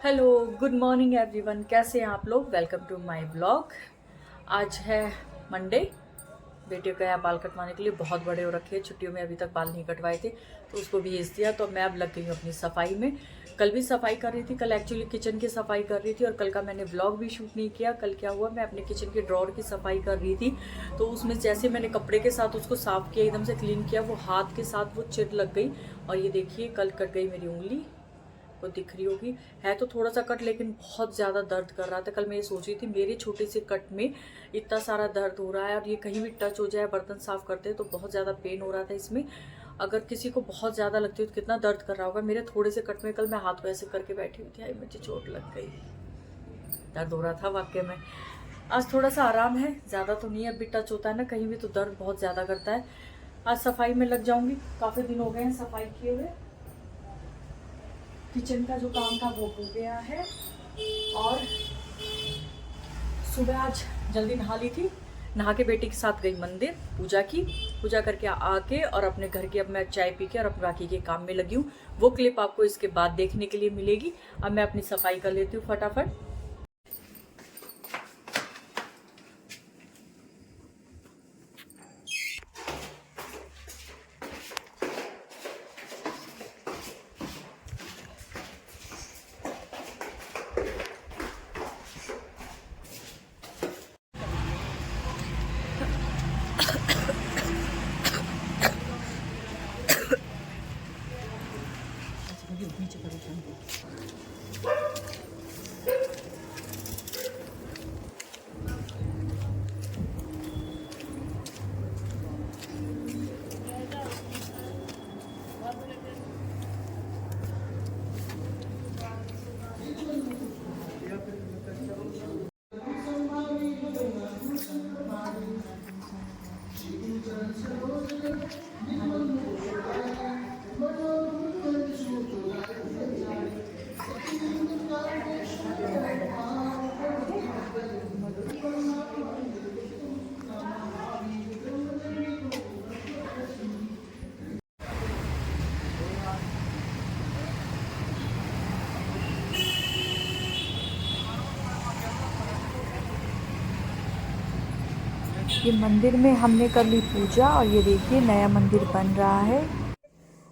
Hello, good morning everyone. कैसे हैं आप लोग? Welcome to my blog. आज है मंडे। बेटे को यहाँ बाल कटवाने के लिए बहुत बड़े हो रखे हैं। छुट्टियों में अभी तक बाल नहीं कटवाए थे तो उसको भेज दिया। तो मैं अब लग गई हूँ अपनी सफाई में। कल भी सफाई कर रही थी। कल एक्चुअली किचन की सफाई कर रही थी और कल का मैंने ब्लॉग भी शूट नहीं किया। कल क्या हुआ, मैं अपने किचन के ड्रॉर की सफाई कर रही थी तो उसमें जैसे मैंने कपड़े के साथ उसको साफ किया, एकदम से क्लीन किया, वो हाथ के साथ वो चिर लग गई। और ये देखिए, कल कट गई मेरी उंगली। को दिख रही होगी। है तो थोड़ा सा कट, लेकिन बहुत ज़्यादा दर्द कर रहा था। कल मैं ये सोच रही थी, मेरे छोटे से कट में इतना सारा दर्द हो रहा है और ये कहीं भी टच हो जाए, बर्तन साफ करते हैं तो बहुत ज़्यादा पेन हो रहा था इसमें। अगर किसी को बहुत ज़्यादा लगती है तो कितना दर्द कर रहा होगा। मेरे थोड़े से कट में कल मैं हाथ को ऐसे करके बैठी हुई थी, आई मुझे चोट लग गई, दर्द हो रहा था वाकई में। आज थोड़ा सा आराम है, ज़्यादा तो नहीं है। अभी टच होता है ना कहीं भी तो दर्द बहुत ज़्यादा करता है। आज सफाई में लग जाऊंगी। काफ़ी दिन हो गए हैं सफाई किए हुए। किचन का जो काम था वो हो गया है। और सुबह आज जल्दी नहा ली थी। नहा के बेटी के साथ गई मंदिर, पूजा की। पूजा करके आके और अपने घर की अब मैं चाय पी के और अपने बाकी के काम में लगी हूँ। वो क्लिप आपको इसके बाद देखने के लिए मिलेगी। अब मैं अपनी सफाई कर लेती हूँ फटाफट। ये मंदिर में हमने कर ली पूजा और ये देखिए नया मंदिर बन रहा है।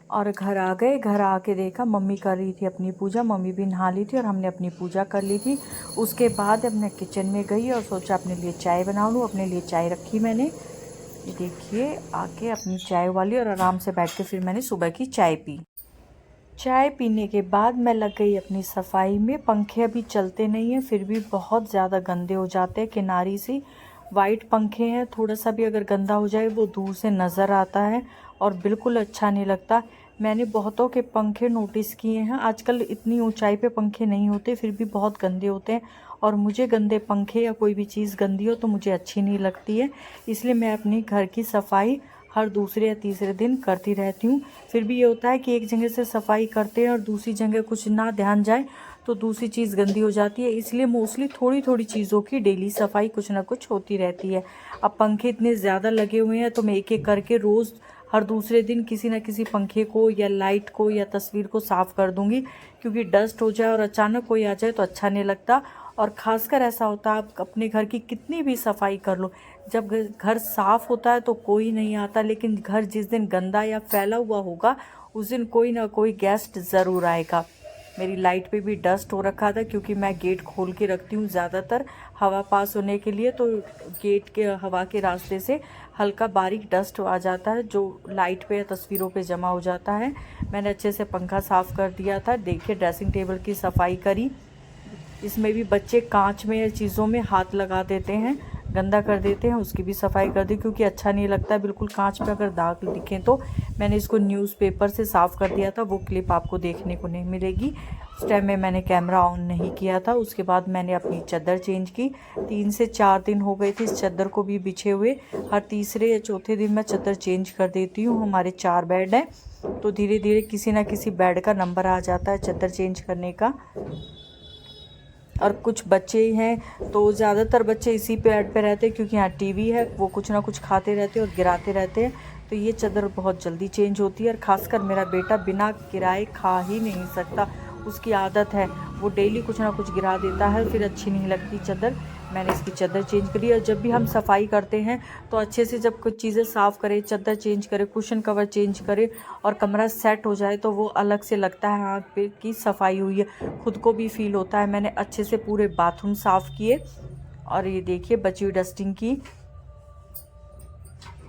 और घर आ गए। घर आके देखा मम्मी कर रही थी अपनी पूजा। मम्मी भी नहा ली थी और हमने अपनी पूजा कर ली थी। उसके बाद अपने किचन में गई और सोचा अपने लिए चाय बना लूँ। अपने लिए चाय रखी मैंने, ये देखिए, आके अपनी चाय वाली, और आराम से बैठ के फिर मैंने सुबह की चाय पी। चाय पीने के बाद मैं लग गई अपनी सफाई में। पंखे अभी चलते नहीं हैं, फिर भी बहुत ज़्यादा गंदे हो जाते हैं। किनारी से वाइट पंखे हैं, थोड़ा सा भी अगर गंदा हो जाए वो दूर से नज़र आता है और बिल्कुल अच्छा नहीं लगता। मैंने बहुतों के पंखे नोटिस किए हैं। आजकल इतनी ऊंचाई पे पंखे नहीं होते, फिर भी बहुत गंदे होते हैं। और मुझे गंदे पंखे या कोई भी चीज़ गंदी हो तो मुझे अच्छी नहीं लगती है। इसलिए मैं अपनी घर की सफाई हर दूसरे या तीसरे दिन करती रहती हूँ। फिर भी ये होता है कि एक जगह से सफाई करते हैं और दूसरी जगह कुछ ना ध्यान जाए तो दूसरी चीज़ गंदी हो जाती है। इसलिए मोस्टली थोड़ी थोड़ी चीज़ों की डेली सफाई कुछ ना कुछ होती रहती है। अब पंखे इतने ज़्यादा लगे हुए हैं तो मैं एक एक करके रोज़ हर दूसरे दिन किसी न किसी पंखे को या लाइट को या तस्वीर को साफ़ कर दूंगी, क्योंकि डस्ट हो जाए और अचानक कोई आ जाए तो अच्छा नहीं लगता। और ख़ासकर ऐसा होता है, आप अपने घर की कितनी भी सफाई कर लो, जब घर साफ़ होता है तो कोई नहीं आता, लेकिन घर जिस दिन गंदा या फैला हुआ होगा उस दिन कोई ना कोई गेस्ट ज़रूर आएगा। मेरी लाइट पे भी डस्ट हो रखा था, क्योंकि मैं गेट खोल के रखती हूँ ज़्यादातर हवा पास होने के लिए। तो गेट के हवा के रास्ते से हल्का बारीक डस्ट आ जाता है जो लाइट पे या तस्वीरों पे जमा हो जाता है। मैंने अच्छे से पंखा साफ़ कर दिया था। देखिए, ड्रेसिंग टेबल की सफाई करी। इसमें भी बच्चे कांच में या चीज़ों में हाथ लगा देते हैं, गंदा कर देते हैं, उसकी भी सफाई कर दी, क्योंकि अच्छा नहीं लगता है बिल्कुल कांच पे अगर दाग दिखें तो। मैंने इसको न्यूज़पेपर से साफ़ कर दिया था, वो क्लिप आपको देखने को नहीं मिलेगी। उस टाइम में मैंने कैमरा ऑन नहीं किया था। उसके बाद मैंने अपनी चादर चेंज की। 3 से 4 दिन हो गए थे इस चादर को भी बिछे हुए। हर तीसरे या चौथे दिन मैं चादर चेंज कर देती हूँ। हमारे 4 बेड हैं तो धीरे धीरे किसी ना किसी बेड का नंबर आ जाता है चादर चेंज करने का। और कुछ बच्चे हैं तो ज़्यादातर बच्चे इसी बेड पे रहते हैं, क्योंकि यहाँ टीवी है, वो कुछ ना कुछ खाते रहते हैं और गिराते रहते हैं। तो ये चादर बहुत जल्दी चेंज होती है। और ख़ासकर मेरा बेटा बिना गिराए खा ही नहीं सकता। उसकी आदत है, वो डेली कुछ ना कुछ गिरा देता है, फिर अच्छी नहीं लगती चादर। मैंने इसकी चादर चेंज करी। और जब भी हम सफाई करते हैं तो अच्छे से जब कुछ चीज़ें साफ़ करें, चादर चेंज करें, कुशन कवर चेंज करें और कमरा सेट हो जाए तो वो अलग से लगता है, हाँ पे की सफाई हुई है, खुद को भी फील होता है। मैंने अच्छे से पूरे बाथरूम साफ़ किए। और ये देखिए बची हुई डस्टिंग की।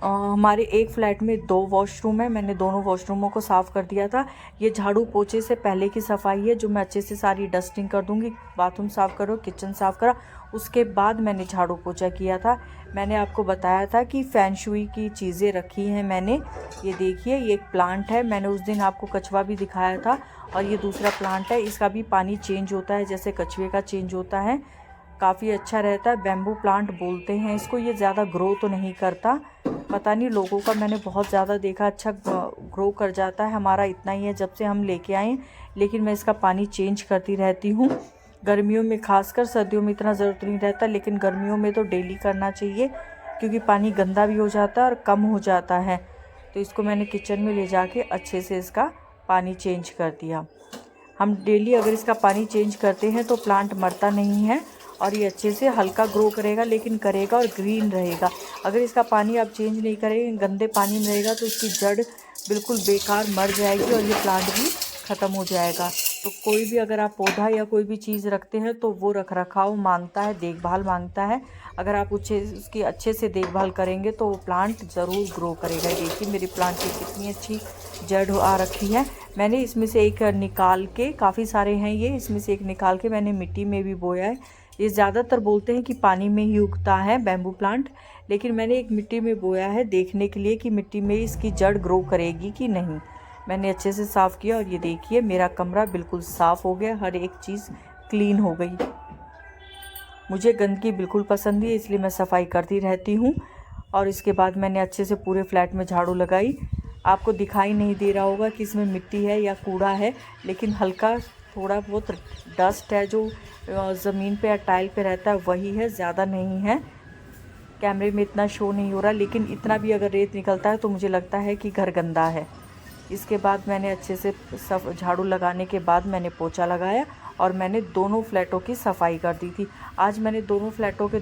हमारे एक फ़्लैट में 2 वॉशरूम है, मैंने दोनों वॉशरूमों को साफ़ कर दिया था। ये झाड़ू पोछे से पहले की सफाई है, जो मैं अच्छे से सारी डस्टिंग कर दूँगी। बाथरूम साफ़ करो, किचन साफ़ करा, उसके बाद मैंने झाड़ू पोछा किया था। मैंने आपको बताया था कि फैन शुई की चीज़ें रखी हैं मैंने। ये देखिए, ये एक प्लांट है, मैंने उस दिन आपको कछुआ भी दिखाया था। और ये दूसरा प्लांट है, इसका भी पानी चेंज होता है जैसे कछुए का चेंज होता है, काफ़ी अच्छा रहता है। बैम्बू प्लांट बोलते हैं इसको। ये ज़्यादा ग्रो तो नहीं करता, पता नहीं लोगों का मैंने बहुत ज़्यादा देखा, अच्छा ग्रो कर जाता है। हमारा इतना ही है जब से हम लेके आए, लेकिन मैं इसका पानी चेंज करती रहती हूँ। गर्मियों में खासकर, सर्दियों में इतना ज़रूरत नहीं रहता, लेकिन गर्मियों में तो डेली करना चाहिए क्योंकि पानी गंदा भी हो जाता है और कम हो जाता है। तो इसको मैंने किचन में ले जाके अच्छे से इसका पानी चेंज कर दिया। हम डेली अगर इसका पानी चेंज करते हैं तो प्लांट मरता नहीं है और ये अच्छे से हल्का ग्रो करेगा, लेकिन करेगा और ग्रीन रहेगा। अगर इसका पानी आप चेंज नहीं करेंगे, गंदे पानी में रहेगा तो इसकी जड़ बिल्कुल बेकार मर जाएगी और ये प्लांट भी ख़त्म हो जाएगा। तो कोई भी अगर आप पौधा या कोई भी चीज़ रखते हैं तो वो रख रखाव मांगता है, देखभाल मांगता है। अगर आप उसकी अच्छे से देखभाल करेंगे तो वो प्लांट ज़रूर ग्रो करेगा। देखिए मेरी प्लांट की कितनी अच्छी जड़ आ रखी है। मैंने इसमें से एक निकाल के, काफ़ी सारे हैं ये, इसमें से एक निकाल के मैंने मिट्टी में भी बोया है। ये ज़्यादातर बोलते हैं कि पानी में ही उगता है बैम्बू प्लांट, लेकिन मैंने एक मिट्टी में बोया है देखने के लिए कि मिट्टी में इसकी जड़ ग्रो करेगी कि नहीं। मैंने अच्छे से साफ़ किया और ये देखिए मेरा कमरा बिल्कुल साफ़ हो गया, हर एक चीज़ क्लीन हो गई। मुझे गंदगी बिल्कुल पसंद है, इसलिए मैं सफाई करती रहती हूँ। और इसके बाद मैंने अच्छे से पूरे फ्लैट में झाड़ू लगाई। आपको दिखाई नहीं दे रहा होगा कि इसमें मिट्टी है या कूड़ा है, लेकिन हल्का थोड़ा बहुत डस्ट है जो ज़मीन पे या टाइल पे रहता है, वही है, ज़्यादा नहीं है। कैमरे में इतना शो नहीं हो रहा, लेकिन इतना भी अगर रेत निकलता है तो मुझे लगता है कि घर गंदा है। इसके बाद मैंने अच्छे से सब झाड़ू लगाने के बाद मैंने पोछा लगाया और मैंने दोनों फ्लैटों की सफाई कर दी थी। आज मैंने दोनों फ्लैटों के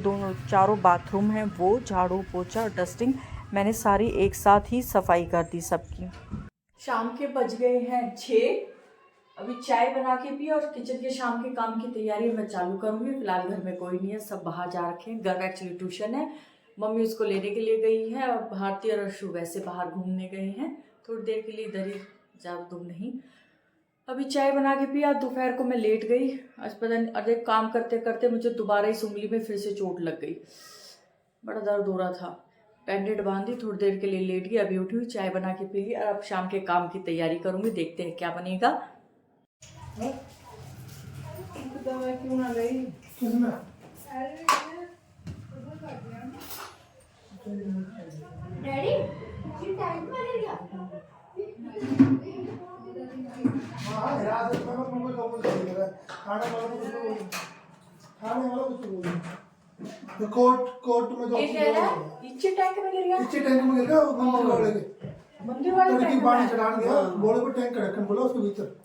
चारों बाथरूम हैं वो झाड़ू पोछा और डस्टिंग मैंने सारी एक साथ ही सफाई कर दी सबकी। शाम के बज गए हैं 6। अभी चाय बना के पी और किचन के शाम के काम की तैयारी मैं चालू करूँगी। फिलहाल घर में कोई नहीं है, सब बाहर जा रखे हैं। घर एक्चुअली ट्यूशन है, मम्मी उसको लेने के लिए गई है और भारती और अर्शु वैसे बाहर घूमने गए हैं, थोड़ी देर के लिए इधर ही, ज़्यादा दूर नहीं। अभी चाय बना के पिया। दोपहर को मैं लेट गई, आज पता नहीं, अरे काम करते करते मुझे दोबारा इस उंगली में फिर से चोट लग गई, बड़ा दर्द हो रहा था। बैंडेड बांधी, थोड़ी देर के लिए लेट गई, अभी उठी हुई, चाय बना के पी ली और अब शाम के काम की तैयारी करूँगी। देखते हैं क्या बनेगा। क्यों ना गई डैडी कोर्ट में जो इच्छे टैंक में गिर गया, इच्छे टैंक में गिर गया मंदिर वाले के, मंदिर वाले टंकी पानी चढ़ाने गया, बोले को टैंक रखने बोला उसके भीतर।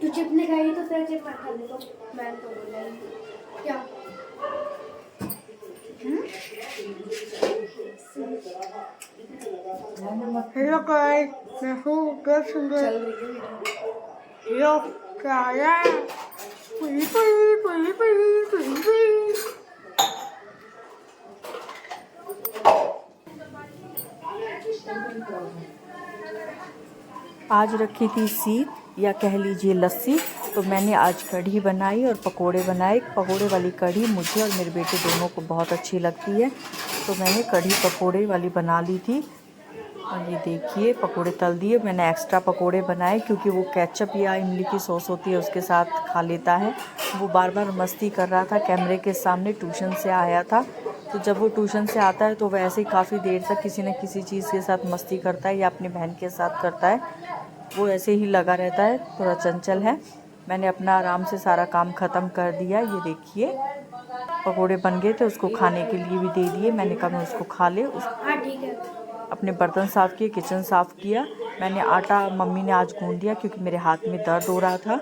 तू चिप नहीं खाई तो फिर चिप मत खा ले, तो मैं तो बोला क्या। हेलो गाइस, मैं हूँ गर्ल्स यो काया पुली पुली पुली पुली पुली पुली। आज रखी थी सीत या कह लीजिए लस्सी, तो मैंने आज कढ़ी बनाई और पकोड़े बनाए। पकोड़े वाली कढ़ी मुझे और मेरे बेटे दोनों को बहुत अच्छी लगती है, तो मैंने कढ़ी पकोड़े वाली बना ली थी। और ये देखिए पकोड़े तल दिए। मैंने एक्स्ट्रा पकोड़े बनाए क्योंकि वो केचप या इमली की सॉस होती है उसके साथ खा लेता है। वो बार बार मस्ती कर रहा था कैमरे के सामने, ट्यूशन से आया था। तो जब वो ट्यूशन से आता है तो वैसे ही काफ़ी देर तक किसी न किसी चीज़ के साथ मस्ती करता है या अपनी बहन के साथ करता है। वो ऐसे ही लगा रहता है, थोड़ा चंचल है। मैंने अपना आराम से सारा काम ख़त्म कर दिया। ये देखिए पकोड़े बन गए थे, उसको खाने के लिए भी दे दिए। मैंने कहा मैं उसको खा ले। हाँ ठीक है। अपने बर्तन साफ़ किए, किचन साफ़ किया। मैंने आटा मम्मी ने आज गूँध दिया क्योंकि मेरे हाथ में दर्द हो रहा था,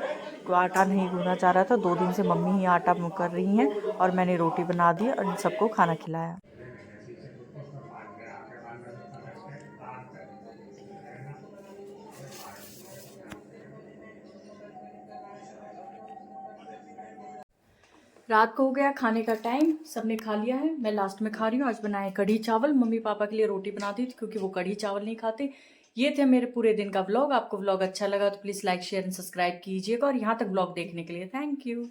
तो आटा नहीं गूँधा जा रहा था। 2 दिन से मम्मी ही आटा कर रही हैं और मैंने रोटी बना दी और इन सबको खाना खिलाया। रात को हो गया खाने का टाइम, सबने खा लिया है, मैं लास्ट में खा रही हूँ। आज बनाए कढ़ी चावल, मम्मी पापा के लिए रोटी बना दी थी क्योंकि वो कढ़ी चावल नहीं खाते। ये थे मेरे पूरे दिन का व्लॉग। आपको व्लॉग अच्छा लगा तो please like share and subscribe कीजिएगा और यहाँ तक व्लॉग देखने के लिए थैंक यू।